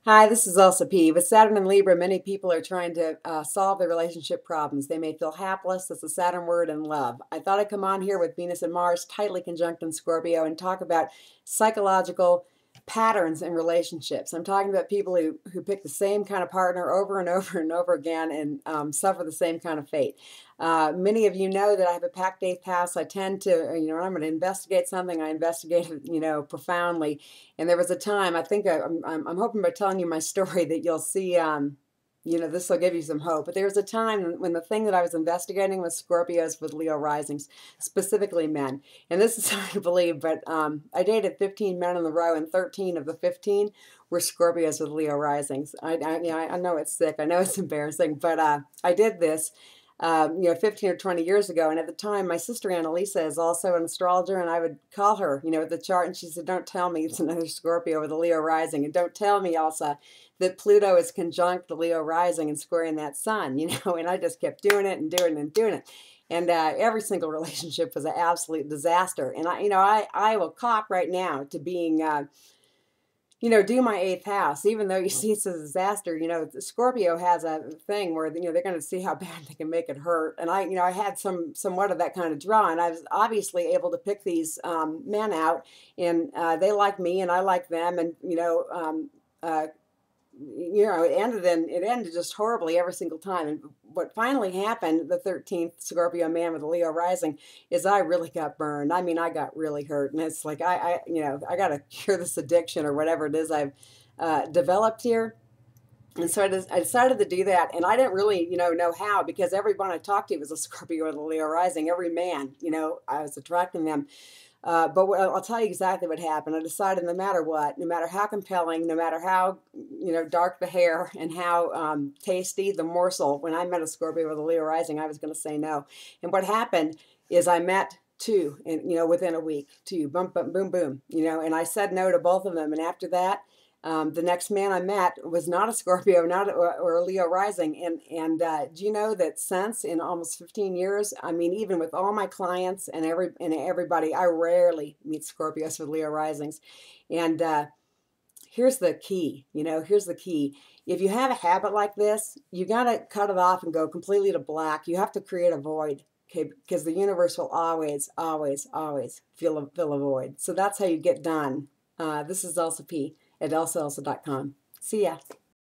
Hi, this is Elsa P. With Saturn and Libra, many people are trying to solve their relationship problems. They may feel hapless. That's the Saturn word in love. I thought I'd come on here with Venus and Mars tightly conjunct in Scorpio and talk about psychological patterns in relationships. I'm talking about people who pick the same kind of partner over and over and over again and suffer the same kind of fate. Many of you know that I have a packed eighth house. I tend to, when I'm going to investigate something, I investigate it, profoundly. And there was a time, I think I'm hoping by telling you my story that you'll see, this will give you some hope. But there was a time when the thing that I was investigating was Scorpios with Leo risings, specifically men. And this is hard to believe, but I dated 15 men in a row, and 13 of the 15 were Scorpios with Leo risings. I know it's sick. I know it's embarrassing, but I did this. 15 or 20 years ago. And at the time, my sister Annalisa is also an astrologer, and I would call her, with the chart, and she said, don't tell me it's another Scorpio with a Leo rising. And don't tell me also that Pluto is conjunct the Leo rising and squaring that sun, and I just kept doing it and doing it and doing it. And every single relationship was an absolute disaster. And I will cop right now to being, do my eighth house, even though you see it's a disaster. Scorpio has a thing where, they're going to see how bad they can make it hurt. And I had somewhat of that kind of draw, and I was obviously able to pick these men out, and they like me and I like them. And, it ended just horribly every single time. And what finally happened, the 13th Scorpio man with a Leo rising, is I really got burned. I mean, I got really hurt, and it's like I got to cure this addiction or whatever it is I've developed here. And so I decided to do that, and I didn't really, know how, because everyone I talked to was a Scorpio with a Leo rising. Every man, I was attracting them. But I'll tell you exactly what happened. I decided no matter what, no matter how compelling, no matter how, dark the hair and how tasty the morsel, when I met a Scorpio with a Leo rising, I was going to say no. And what happened is I met two, and, within a week, two, boom, boom, boom, boom, and I said no to both of them. And after that, the next man I met was not a Scorpio, or a Leo rising. And do you know that since, in almost 15 years, I mean, even with all my clients and everybody, I rarely meet Scorpios with Leo risings. And here's the key, here's the key. If you have a habit like this, you got to cut it off and go completely to black. You have to create a void. Okay, because the universe will always, always, always fill a void. So that's how you get done. This is Elsa P. at elsaelsa.com. See ya.